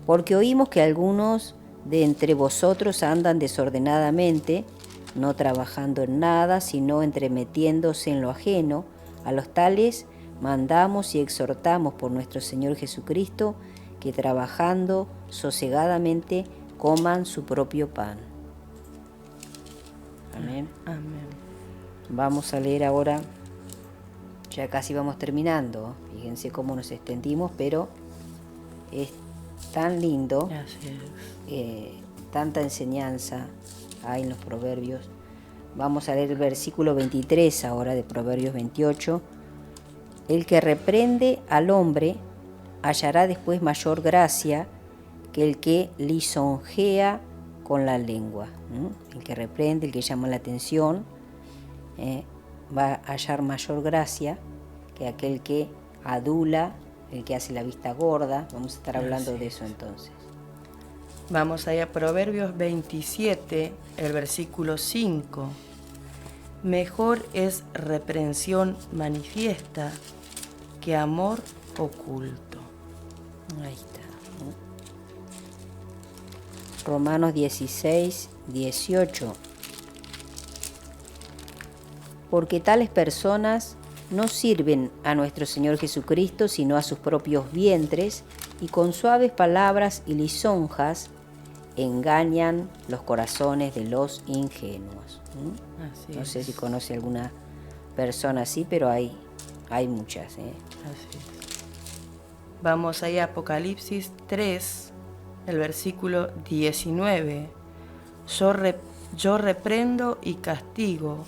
Porque oímos que algunos de entre vosotros andan desordenadamente, no trabajando en nada, sino entremetiéndose en lo ajeno. A los tales mandamos y exhortamos por nuestro Señor Jesucristo, que trabajando sosegadamente coman su propio pan. Amén. Amén. Vamos a leer ahora, ya casi vamos terminando. Fíjense cómo nos extendimos, pero es tan lindo, Así es. tanta enseñanza hay en los proverbios. Vamos a leer el versículo 23 ahora de Proverbios 28. El que reprende al hombre hallará después mayor gracia que el que lisonjea con la lengua. El que reprende, el que llama la atención, va a hallar mayor gracia que aquel que adula, el que hace la vista gorda. Vamos a estar hablando de eso entonces. Vamos allá a Proverbios 27, el versículo 5. Mejor es reprensión manifiesta que amor oculto. Ahí está. Romanos 16, 18. Porque tales personas no sirven a nuestro Señor Jesucristo, sino a sus propios vientres, y con suaves palabras y lisonjas engañan los corazones de los ingenuos. No sé si conoce alguna persona así, pero hay muchas. Así es. Vamos ahí a Apocalipsis 3, el versículo 19. Yo reprendo y castigo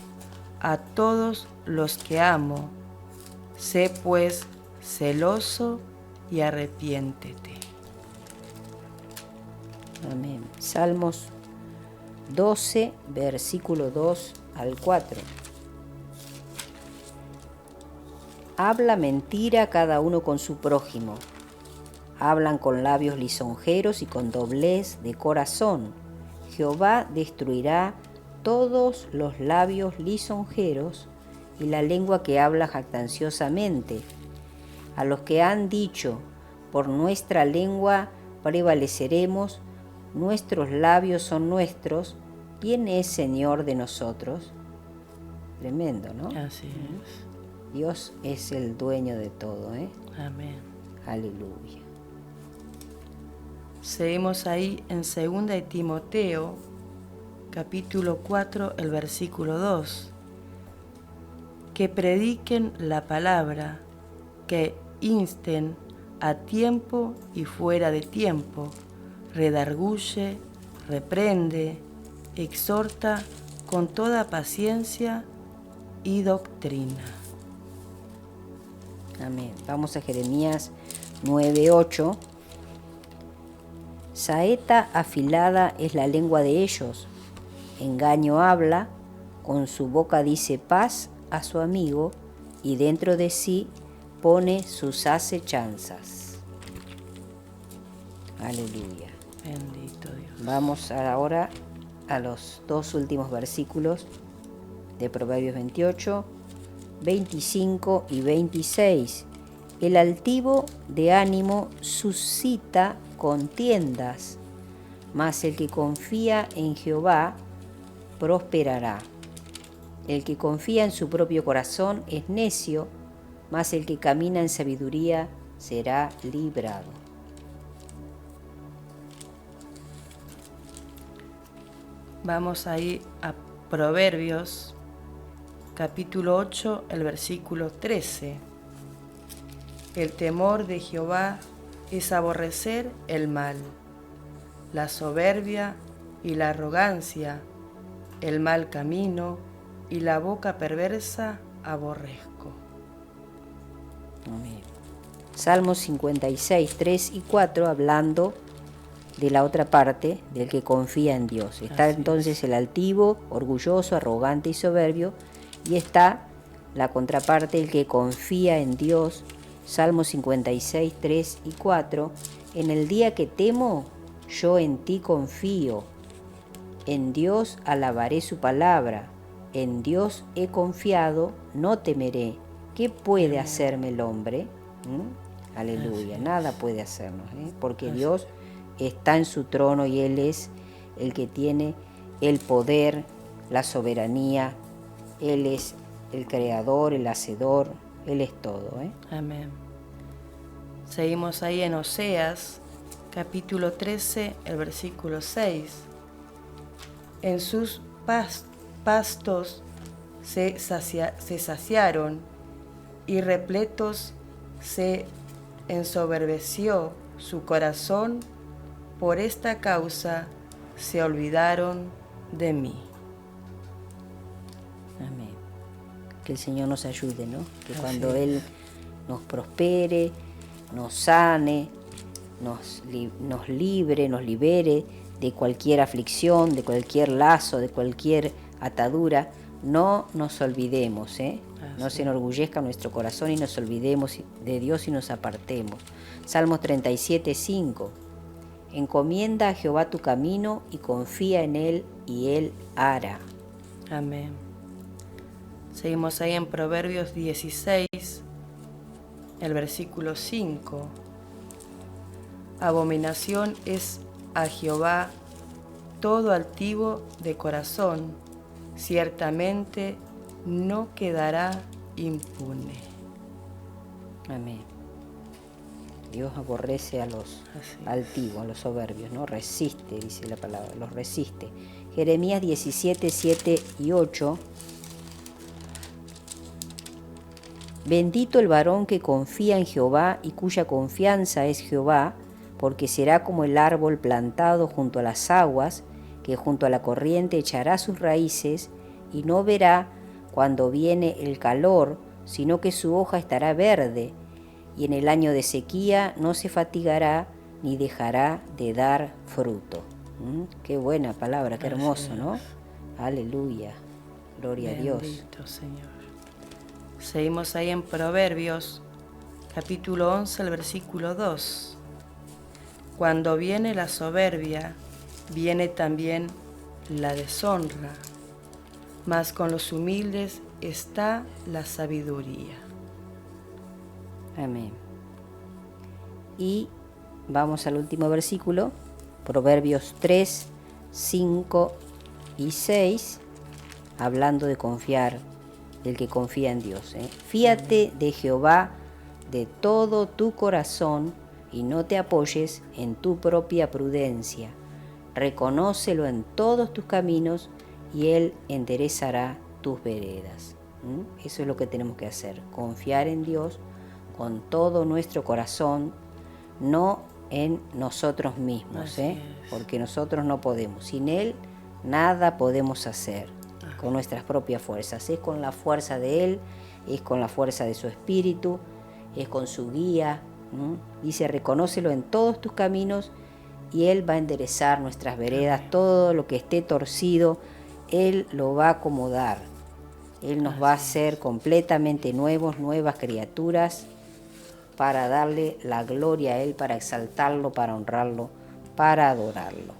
a todos los que amo. Sé pues celoso y arrepiéntete. Amén. Salmos 12, versículo 2 al 4. Habla mentira cada uno con su prójimo. Hablan con labios lisonjeros y con doblez de corazón. Jehová destruirá todos los labios lisonjeros y la lengua que habla jactanciosamente. A los que han dicho, por nuestra lengua prevaleceremos, nuestros labios son nuestros, ¿quién es Señor de nosotros? Tremendo, ¿no? Así es. Dios es el dueño de todo, ¿eh? Amén. Aleluya. Seguimos ahí en 2 de Timoteo, capítulo 4, el versículo 2. Que prediquen la palabra, que insten a tiempo y fuera de tiempo, redarguye, reprende, exhorta con toda paciencia y doctrina. Amén. Vamos a Jeremías 9:8. Saeta afilada es la lengua de ellos, engaño habla, con su boca dice paz a su amigo, y dentro de sí pone sus acechanzas. Aleluya. Bendito Dios. Vamos ahora a los dos últimos versículos de Proverbios 28, 25 y 26. El altivo de ánimo suscita contiendas, mas el que confía en Jehová prosperará. El que confía en su propio corazón es necio, mas el que camina en sabiduría será librado. Vamos ahí a Proverbios, capítulo 8, el versículo 13. El temor de Jehová es aborrecer el mal, la soberbia y la arrogancia, el mal camino y la boca perversa aborrezco. Amén. Salmos 56, 3 y 4, hablando de la otra parte, del que confía en Dios. Está Así entonces el altivo, orgulloso, arrogante y soberbio, y está la contraparte, el que confía en Dios. Salmos 56, 3 y 4. En el día que temo, yo en ti confío. En Dios alabaré su palabra. En Dios he confiado, no temeré. ¿Qué puede hacerme el hombre? Aleluya, nada puede hacernos, porque Dios está en su trono y Él es el que tiene el poder, la soberanía. Él es el creador, el hacedor, Él es todo. Amén. Seguimos ahí en Oseas, capítulo 13, el versículo 6. En sus pastos se saciaron y repletos se ensoberbeció su corazón, por esta causa se olvidaron de mí. Amén. Que el Señor nos ayude, ¿no? Que Así cuando es. Él nos prospere, nos sane, nos libre, nos libere de cualquier aflicción, de cualquier lazo, de cualquier atadura, no nos olvidemos, no se enorgullezca nuestro corazón y nos olvidemos de Dios y nos apartemos. Salmos 37, 5. Encomienda a Jehová tu camino y confía en Él y Él hará. Amén. Seguimos ahí en Proverbios 16, el versículo 5. Abominación es a Jehová todo altivo de corazón, ciertamente no quedará impune. Amén. Dios aborrece a los altivos, a los soberbios, ¿no? Resiste, dice la palabra, los resiste. Jeremías 17, 7 y 8. Bendito el varón que confía en Jehová y cuya confianza es Jehová, porque será como el árbol plantado junto a las aguas, que junto a la corriente echará sus raíces y no verá cuando viene el calor, sino que su hoja estará verde, y en el año de sequía no se fatigará ni dejará de dar fruto. Qué buena palabra, qué hermoso, ¿no? Aleluya, gloria a Dios. Bendito Señor. Seguimos ahí en Proverbios, capítulo 11, el versículo 2. Cuando viene la soberbia, viene también la deshonra, mas con los humildes está la sabiduría. Amén. Y vamos al último versículo, Proverbios 3, 5 y 6, hablando de confiar, del que confía en Dios. Fíate de Jehová de todo tu corazón y no te apoyes en tu propia prudencia. Reconócelo en todos tus caminos y Él enderezará tus veredas. Eso es lo que tenemos que hacer, confiar en Dios con todo nuestro corazón, no en nosotros mismos, porque nosotros no podemos. Sin Él nada podemos hacer con nuestras propias fuerzas. Es con la fuerza de Él, es con la fuerza de su Espíritu, es con su guía. Dice, reconócelo en todos tus caminos y Él va a enderezar nuestras veredas. Todo lo que esté torcido, Él lo va a acomodar. Él nos va a hacer completamente nuevos, nuevas criaturas, para darle la gloria a Él, para exaltarlo, para honrarlo, para adorarlo.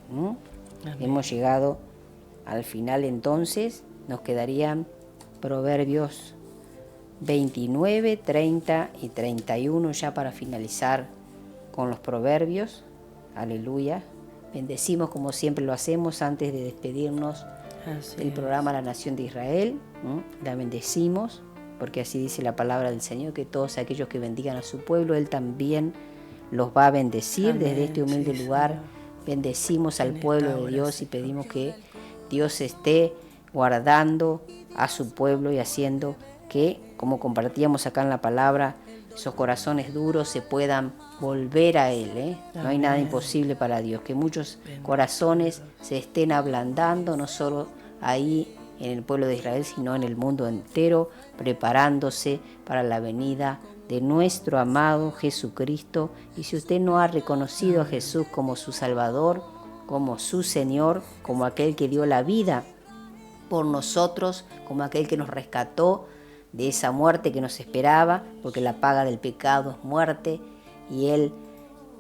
Hemos llegado al final, entonces nos quedarían Proverbios 29, 30 y 31 ya para finalizar con los proverbios. Aleluya. Bendecimos como siempre lo hacemos antes de despedirnos del programa La Nación de Israel. La bendecimos, porque así dice la palabra del Señor, que todos aquellos que bendigan a su pueblo, Él también los va a bendecir. Amén. Desde este humilde lugar, Señor. bendecimos al pueblo de Dios y pedimos que Dios esté guardando a su pueblo y haciendo que, como compartíamos acá en la palabra, esos corazones duros se puedan volver a Él, ¿eh? No hay nada imposible para Dios. Que muchos corazones se estén ablandando, no solo ahí en el pueblo de Israel, sino en el mundo entero, preparándose para la venida de nuestro amado Jesucristo. Y si usted no ha reconocido a Jesús como su Salvador, como su Señor, como aquel que dio la vida por nosotros, como aquel que nos rescató de esa muerte que nos esperaba, porque la paga del pecado es muerte, y Él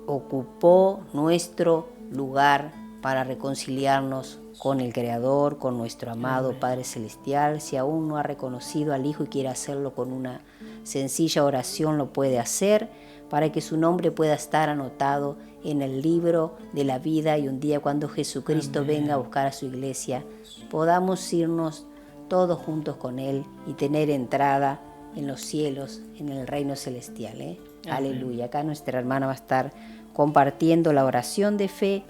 ocupó nuestro lugar para reconciliarnos con el Creador, con nuestro amado Padre Celestial. Si aún no ha reconocido al Hijo y quiere hacerlo con una sencilla oración, lo puede hacer para que su nombre pueda estar anotado en el libro de la vida, y un día cuando Jesucristo venga a buscar a su iglesia, podamos irnos todos juntos con Él y tener entrada en los cielos, en el reino celestial, ¿eh? Aleluya. Acá nuestra hermana va a estar compartiendo la oración de fe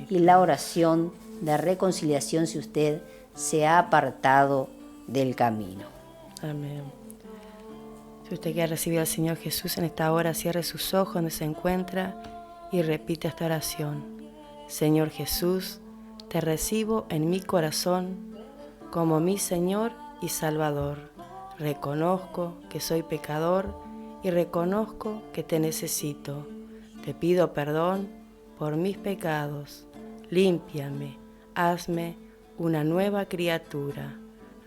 y la oración de reconciliación si usted se ha apartado del camino. Amén. Si usted quiere recibir al Señor Jesús en esta hora, cierre sus ojos donde se encuentra y repite esta oración. Señor Jesús, te recibo en mi corazón como mi Señor y Salvador. Reconozco que soy pecador y reconozco que te necesito. Te pido perdón por mis pecados. Límpiame, hazme una nueva criatura.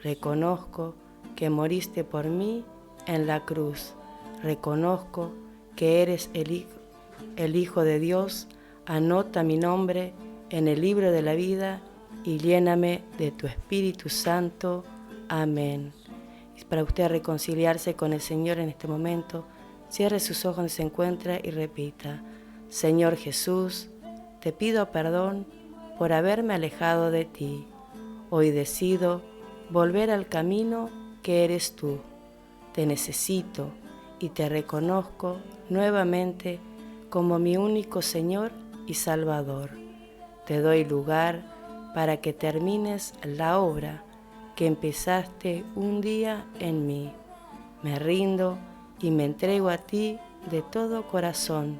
Reconozco que moriste por mí en la cruz. Reconozco que eres el Hijo de Dios. Anota mi nombre en el libro de la vida y lléname de tu Espíritu Santo. Amén. Y para usted reconciliarse con el Señor en este momento, cierre sus ojos donde se encuentra y repita: Señor Jesús, te pido perdón por haberme alejado de ti. Hoy decido volver al camino que eres tú. Te necesito y te reconozco nuevamente como mi único Señor y Salvador. Te doy lugar para que termines la obra que empezaste un día en mí. Me rindo y me entrego a ti de todo corazón.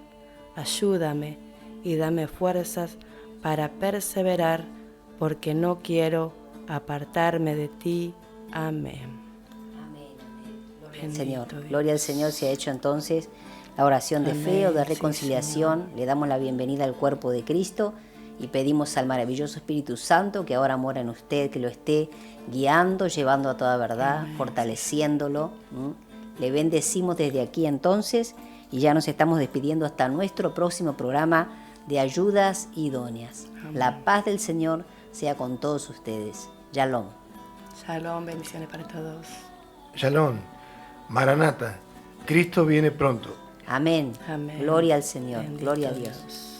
Ayúdame y dame fuerzas para perseverar, porque no quiero apartarme de ti. Amén. Señor, gloria al Señor. Se ha hecho entonces la oración de fe o de reconciliación. Le damos la bienvenida al cuerpo de Cristo y pedimos al maravilloso Espíritu Santo que ahora mora en usted, que lo esté guiando, llevando a toda verdad, fortaleciéndolo. Le bendecimos desde aquí entonces y ya nos estamos despidiendo hasta nuestro próximo programa de Ayudas Idóneas. Amén. La paz del Señor sea con todos ustedes. Shalom. Shalom, bendiciones para todos. Shalom, Maranata, Cristo viene pronto. Amén. Amén. Gloria al Señor, Bendito gloria a Dios. Dios.